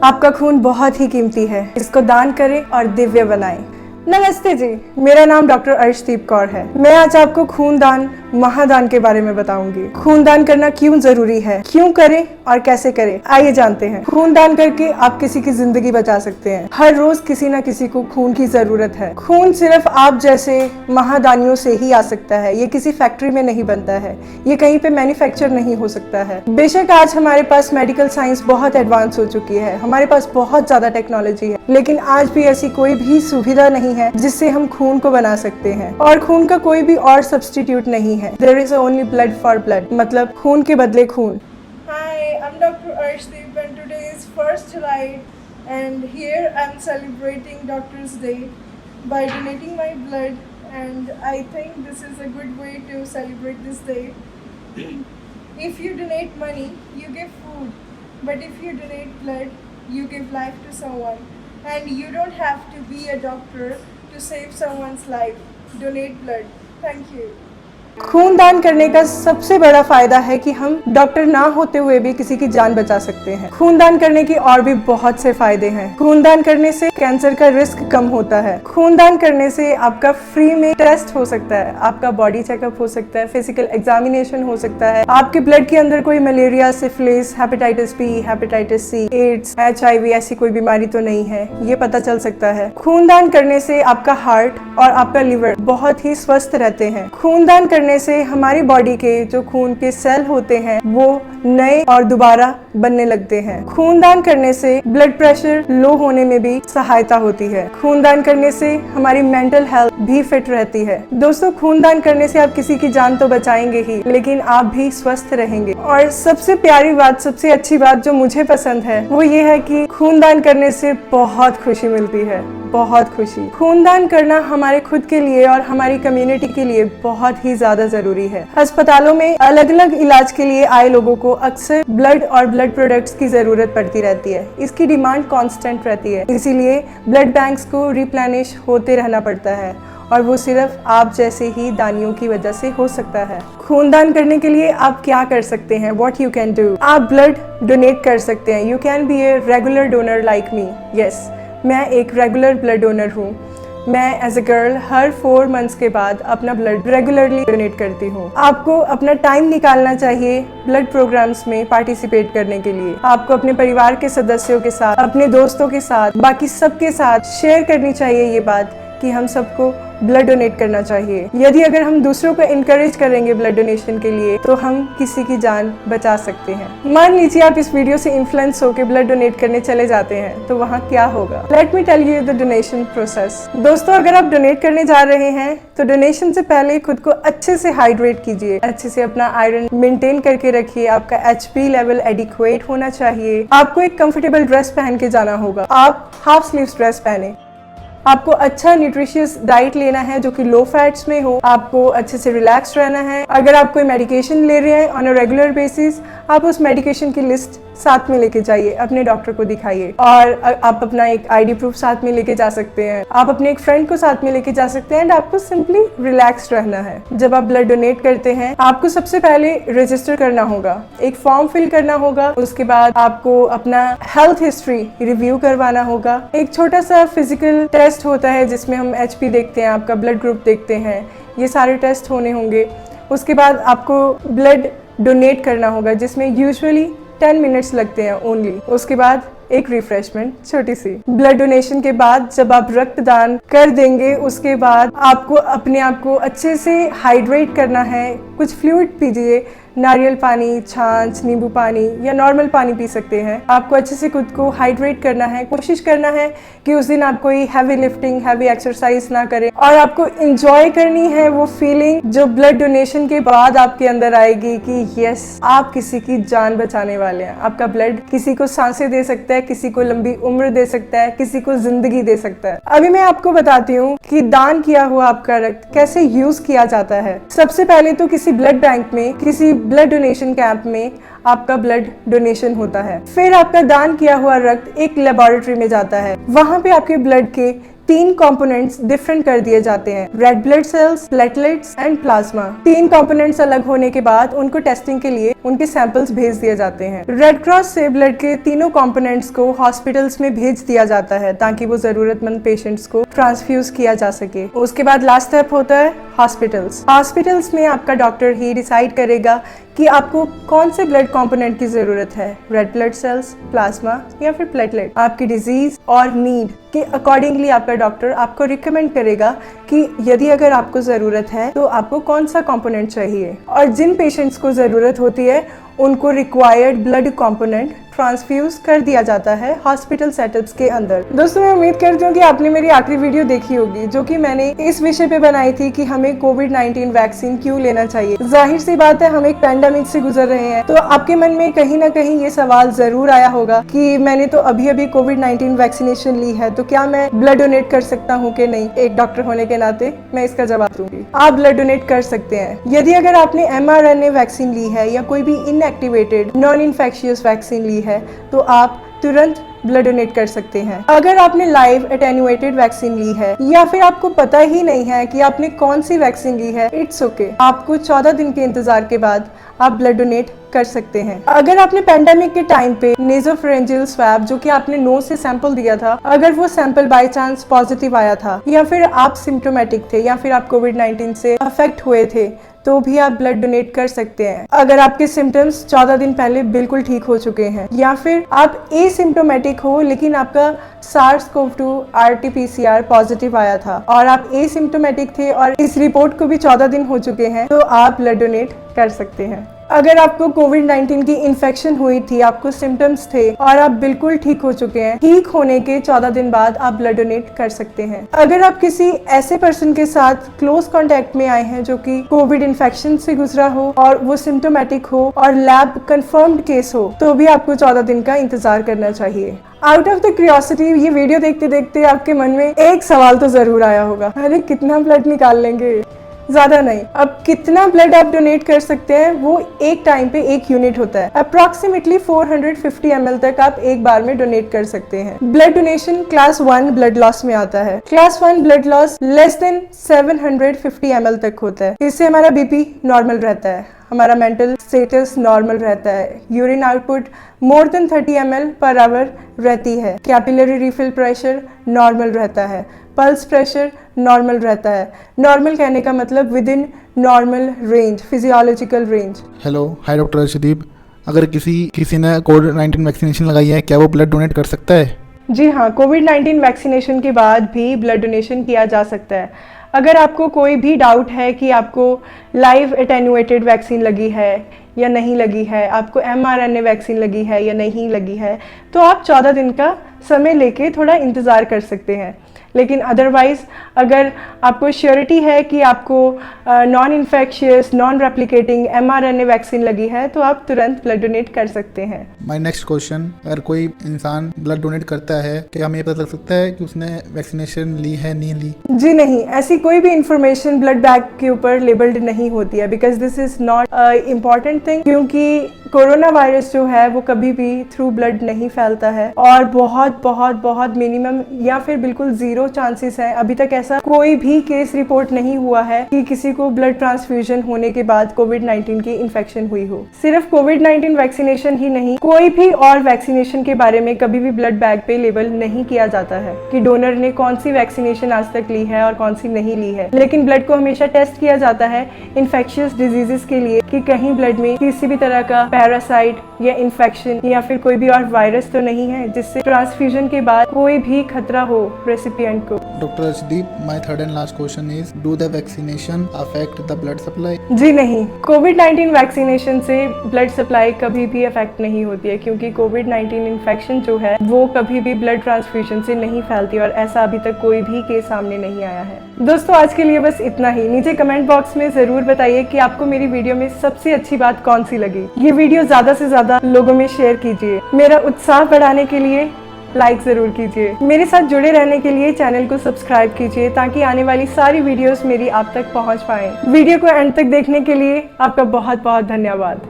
आपका खून बहुत ही कीमती है, इसको दान करें और दिव्य बनाएं। नमस्ते जी, मेरा नाम डॉक्टर अर्शदीप कौर है। मैं आज आपको खूनदान महादान के बारे में बताऊंगी। खूनदान करना क्यों जरूरी है, क्यों करें और कैसे करें, आइए जानते हैं। खूनदान करके आप किसी की जिंदगी बचा सकते हैं। हर रोज किसी न किसी को खून की जरूरत है। खून सिर्फ आप जैसे महादानियों से ही आ सकता है। ये किसी फैक्ट्री में नहीं बनता है, ये कहीं पे मैन्युफैक्चर नहीं हो सकता है। बेशक आज हमारे पास मेडिकल साइंस बहुत एडवांस हो चुकी है, हमारे पास बहुत ज्यादा टेक्नोलॉजी है, लेकिन आज भी ऐसी कोई भी सुविधा नहीं है जिससे हम खून को बना सकते हैं। और खून का कोई भी और सब्स्टिट्यूट नहीं है। There is only blood for blood, मतलब खून के बदले खून। Hi, I'm Dr. Arshdeep and today is 1st July and here I'm celebrating Doctor's Day by donating my blood, and I think this is a good way to celebrate this day. If you donate money, you give food, but if you donate blood, you give life to someone, and you don't have to be a doctor to save someone's life. Donate blood. Thank you. खूनदान करने का सबसे बड़ा फायदा है कि हम doctor ना होते हुए भी किसी की जान बचा सकते हैं। खूनदान करने के और भी बहुत से फायदे हैं। खूनदान करने से कैंसर का रिस्क कम होता है। खूनदान करने से आपका फ्री में टेस्ट हो सकता है, आपका बॉडी चेकअप हो सकता है, फिजिकल एग्जामिनेशन हो सकता है, आपके ब्लड के अंदर कोई malaria, syphilis, hepatitis B, hepatitis C, AIDS, HIV ऐसी कोई बीमारी तो नहीं है, ये पता चल सकता है। खूनदान करने से आपका हार्ट और आपका लिवर बहुत ही स्वस्थ रहते हैं। खूनदान करने से हमारी बॉडी के जो खून के सेल होते हैं वो नए और दोबारा बनने लगते हैं। खूनदान करने से ब्लड प्रेशर लो होने में भी सहायता होती है। खूनदान करने से हमारी मेंटल हेल्थ भी फिट रहती है। दोस्तों, खूनदान करने से आप किसी की जान तो बचाएंगे ही, लेकिन आप भी स्वस्थ रहेंगे। और सबसे प्यारी बात, सबसे अच्छी बात जो मुझे पसंद है वो ये है कि खूनदान करने से बहुत खुशी मिलती है, बहुत खुशी। खूनदान करना हमारे खुद के लिए और हमारी कम्युनिटी के लिए बहुत ही ज्यादा जरूरी है। अस्पतालों में अलग अलग इलाज के लिए आए लोगों को अक्सर ब्लड और ब्लड प्रोडक्ट्स की जरूरत पड़ती रहती है। इसकी डिमांड कांस्टेंट रहती है, इसीलिए ब्लड बैंक्स को रिप्लेनिश होते रहना पड़ता है, और वो सिर्फ आप जैसे ही दानियों की वजह से हो सकता है। खूनदान करने के लिए आप क्या कर सकते हैं? What you can do? आप ब्लड डोनेट कर सकते हैं। You can be a regular donor like me. Yes, मैं एक रेगुलर ब्लड डोनर हूँ। मैं एज अ गर्ल हर 4 मंथ्स के बाद अपना ब्लड रेगुलरली डोनेट करती हूँ। आपको अपना टाइम निकालना चाहिए ब्लड प्रोग्राम्स में पार्टिसिपेट करने के लिए। आपको अपने परिवार के सदस्यों के साथ, अपने दोस्तों के साथ, बाकी सबके साथ शेयर करनी चाहिए ये बात कि हम सबको ब्लड डोनेट करना चाहिए। यदि अगर हम दूसरों को इनकरेज करेंगे ब्लड डोनेशन के लिए तो हम किसी की जान बचा सकते हैं। मान लीजिए आप इस वीडियो से इन्फ्लुएंस होकर ब्लड डोनेट करने चले जाते हैं, तो वहाँ क्या होगा? Let me tell you the donation process. दोस्तों, अगर आप डोनेट करने जा रहे हैं तो डोनेशन से पहले खुद को अच्छे से हाइड्रेट कीजिए, अच्छे से अपना आयरन मेंटेन करके रखिए। आपका HP लेवल एडिक्वेट होना चाहिए। आपको एक कंफर्टेबल ड्रेस पहन के जाना होगा। आप हाफ स्लीव्स ड्रेस पहने। आपको अच्छा न्यूट्रिशियस डाइट लेना है जो कि लो फैट्स में हो। आपको अच्छे से रिलैक्स रहना है। अगर आप कोई मेडिकेशन ले रहे हैं ऑन अ रेगुलर बेसिस, आप उस मेडिकेशन की लिस्ट साथ में लेके जाइए, अपने डॉक्टर को दिखाइए। और आप अपना एक ID प्रूफ साथ में लेके जा सकते हैं। आप अपने एक फ्रेंड को साथ में लेके जा सकते हैं। एंड आपको सिंपली रिलैक्स रहना है। जब आप ब्लड डोनेट करते हैं आपको सबसे पहले रजिस्टर करना होगा, एक फॉर्म फिल करना होगा। उसके बाद आपको अपना हेल्थ हिस्ट्री रिव्यू करवाना होगा। एक छोटा सा फिजिकल टेस्ट होता है जिसमें हम HP देखते हैं, आपका ब्लड ग्रुप देखते हैं, ये सारे टेस्ट होने होंगे। उसके बाद आपको ब्लड डोनेट करना होगा जिसमें यूजुअली 10 मिनट्स लगते हैं ओनली। उसके बाद एक रिफ्रेशमेंट छोटी सी। ब्लड डोनेशन के बाद जब आप रक्तदान कर देंगे उसके बाद आपको अपने आप को अच्छे से हाइड्रेट करना है। कुछ फ्लूइड पीजिए, नारियल पानी, छाछ, नींबू पानी या नॉर्मल पानी पी सकते हैं। आपको अच्छे से खुद को हाइड्रेट करना है। कोशिश करना है कि उस दिन आप कोई हैवी लिफ्टिंग, हैवी एक्सरसाइज ना करें, और आपको एंजॉय करनी है वो फीलिंग जो ब्लड डोनेशन के बाद आपके अंदर आएगी कि यस, आप किसी की जान बचाने वाले हैं। आपका ब्लड किसी को सांसें दे सकता है, किसी को लंबी उम्र दे सकता है, किसी को जिंदगी दे सकता है। अभी मैं आपको बताती हूँ कि दान किया हुआ आपका रक्त कैसे यूज किया जाता है। सबसे पहले तो किसी ब्लड बैंक में, किसी ब्लड डोनेशन कैंप में आपका ब्लड डोनेशन होता है। फिर आपका दान किया हुआ रक्त एक लेबोरेटरी में जाता है। वहां पे आपके ब्लड के 3 कंपोनेंट्स डिफरेंट कर दिए जाते हैं, red blood cells, platelets and plasma. 3 components अलग होने के बाद उनको टेस्टिंग के लिए उनके सैंपल्स भेज दिए जाते हैं। रेड क्रॉस से ब्लड के तीनों कंपोनेंट्स को हॉस्पिटल्स में भेज दिया जाता है ताकि वो जरूरतमंद पेशेंट्स को ट्रांसफ्यूज किया जा सके। उसके बाद लास्ट स्टेप होता है हॉस्पिटल्स। हॉस्पिटल्स में आपका डॉक्टर ही डिसाइड करेगा कि आपको कौन से ब्लड कंपोनेंट की जरूरत है, रेड ब्लड सेल्स, प्लाज्मा या फिर प्लेटलेट। आपकी डिजीज और नीड के अकॉर्डिंगली आपका डॉक्टर आपको रिकमेंड करेगा कि यदि अगर आपको ज़रूरत है तो आपको कौन सा कंपोनेंट चाहिए, और जिन पेशेंट्स को ज़रूरत होती है उनको रिक्वायर्ड ब्लड कंपोनेंट ट्रांसफ्यूज कर दिया जाता है हॉस्पिटल सेटअप्स के अंदर। दोस्तों, मैं उम्मीद करती हूँ कि आपने मेरी आखिरी वीडियो देखी होगी जो कि मैंने इस विषय पे बनाई थी कि हमें कोविड-19 वैक्सीन क्यों लेना चाहिए। जाहिर सी बात है, हम एक पैंडेमिक से गुजर रहे हैं, तो आपके मन में कहीं ना कहीं ये सवाल जरूर आया होगा कि मैंने तो अभी अभी कोविड-19 वैक्सीनेशन ली है, तो क्या मैं ब्लड डोनेट कर सकता हूँ कि नहीं। एक डॉक्टर होने के नाते मैं इसका जवाब दूंगी, आप ब्लड डोनेट कर सकते हैं। यदि अगर आपने mRNA वैक्सीन ली है या कोई भी इनएक्टिवेटेड नॉन इन्फेक्शियस वैक्सीन ली है तो आप तुरंत ब्लड डोनेट कर सकते हैं। अगर आपने लाइव एटेन्युएटेड वैक्सीन ली है या फिर आपको पता ही नहीं है कि आपने कौन सी वैक्सीन ली है, इट्स ओके, आपको 14 दिन के इंतजार के बाद आप ब्लड डोनेट कर सकते हैं। अगर आपने पेंडेमिक के टाइम पे नेसोफेरेंजियल स्वैब जो कि आपने नोज से सैंपल दिया था, अगर वो सैंपल बाय चांस पॉजिटिव आया था या फिर आप सिम्टोमेटिक थे या फिर आप कोविड-19 से अफेक्ट हुए थे, तो भी आप ब्लड डोनेट कर सकते हैं। अगर आपके सिम्टम्स 14 दिन पहले बिल्कुल ठीक हो चुके हैं या फिर आप एसिम्टोमेटिक हो लेकिन आपका SARS-CoV-2 RT-PCR पॉजिटिव आया था और आप एसिम्टोमेटिक थे और इस रिपोर्ट को भी 14 दिन हो चुके हैं, तो आप ब्लड डोनेट कर सकते हैं। अगर आपको कोविड-19 की इन्फेक्शन हुई थी, आपको सिम्टम्स थे और आप बिल्कुल ठीक हो चुके हैं, ठीक होने के 14 दिन बाद आप ब्लड डोनेट कर सकते हैं। अगर आप किसी ऐसे पर्सन के साथ क्लोज कांटेक्ट में आए हैं जो कि कोविड इन्फेक्शन से गुजरा हो और वो सिम्टोमेटिक हो और लैब कंफर्म्ड केस हो, तो भी आपको 14 दिन का इंतजार करना चाहिए। आउट ऑफ द क्यूरियोसिटी, ये वीडियो देखते देखते आपके मन में एक सवाल तो जरूर आया होगा, अरे कितना ब्लड निकाल लेंगे। ज्यादा नहीं, अब कितना ब्लड आप डोनेट कर सकते हैं वो एक टाइम पे एक यूनिट होता है। अप्रोक्सीमेटली 450 ml तक आप एक बार में डोनेट कर सकते हैं। Blood donation class 1 blood loss में आता है। Class 1 blood loss less than 750 ml तक होता है। इससे हमारा बीपी नॉर्मल रहता है, हमारा मेंटल स्टेटस नॉर्मल रहता है, urine output more than 30 ml per hour रहती है, कैपिलरी रिफिल प्रेशर नॉर्मल रहता है, पल्स प्रेशर नॉर्मल रहता है। नॉर्मल कहने का मतलब with in normal range, physiological range. Hello, hi doctor Arshdeep. अगर किसी ने कोविड-19 वैक्सीनेशन लगाई है, क्या वो ब्लड डोनेट कर सकता है? जी हाँ, कोविड-19 वैक्सीनेशन के बाद भी ब्लड डोनेशन किया जा सकता है। अगर आपको कोई भी डाउट है कि आपको लाइव एटेन्युएटेड वैक्सीन लगी है या नहीं लगी है, आपको mRNA वैक्सीन लगी है या नहीं लगी है, तो आप 14 दिन का समय लेके थोड़ा इंतज़ार कर सकते हैं। लेकिन अदरवाइज़ अगर आपको श्योरिटी है कि आपको non infectious non replicating mRNA vaccine लगी है, तो आप तुरंत ब्लड डोनेट कर सकते हैं। माय नेक्स्ट क्वेश्चन, अगर कोई इंसान ब्लड डोनेट करता है, क्या हमें पता लग सकता है कि उसने वैक्सीनेशन ली है नहीं ली? जी नहीं, ऐसी कोई भी इंफॉर्मेशन ब्लड बैग के ऊपर लेबल्ड नहीं होती है, because this is not important thing, क्योंकि कोरोना वायरस जो है वो कभी भी थ्रू ब्लड नहीं फैलता है और बहुत बहुत बहुत मिनिमम या फिर बिल्कुल जीरो चांसेस है। अभी तक ऐसा कोई भी केस रिपोर्ट नहीं हुआ है कि किसी को ब्लड ट्रांसफ्यूजन होने के बाद कोविड-19 की इन्फेक्शन हुई हो। सिर्फ कोविड-19 वैक्सीनेशन ही नहीं, कोई भी और वैक्सीनेशन के बारे में कभी भी ब्लड बैग पे लेबल नहीं किया जाता है कि डोनर ने कौन सी वैक्सीनेशन आज तक ली है और कौन सी नहीं ली है। लेकिन ब्लड को हमेशा टेस्ट किया जाता है इन्फेक्शियस डिजीजेस के लिए कि कहीं ब्लड में किसी भी तरह का पैरासाइट या इन्फेक्शन या फिर कोई भी और वायरस तो नहीं है जिससे ट्रांसफ्यूजन के बाद कोई भी खतरा हो रेसिपिएंट को। Doctor Arshdeep, my third and last question is, do the vaccination affect the blood supply? जी नहीं, कोविड-19 वैक्सीनेशन से ब्लड सप्लाई कभी भी अफेक्ट नहीं होती है, क्योंकि कोविड-19 इन्फेक्शन जो है वो कभी भी ब्लड ट्रांसफ्यूजन से नहीं फैलती और ऐसा अभी तक कोई भी केस सामने नहीं आया है। दोस्तों, आज के लिए बस इतना ही। नीचे कमेंट बॉक्स में जरूर बताइए कि आपको मेरी वीडियो में सबसे अच्छी बात कौन सी लगी। ये वीडियो ज्यादा से ज्यादा लोगों में शेयर कीजिए। मेरा उत्साह बढ़ाने के लिए लाइक जरूर कीजिए। मेरे साथ जुड़े रहने के लिए चैनल को सब्सक्राइब कीजिए ताकि आने वाली सारी वीडियोस मेरी आप तक पहुंच पाएं। वीडियो को एंड तक देखने के लिए आपका बहुत बहुत धन्यवाद।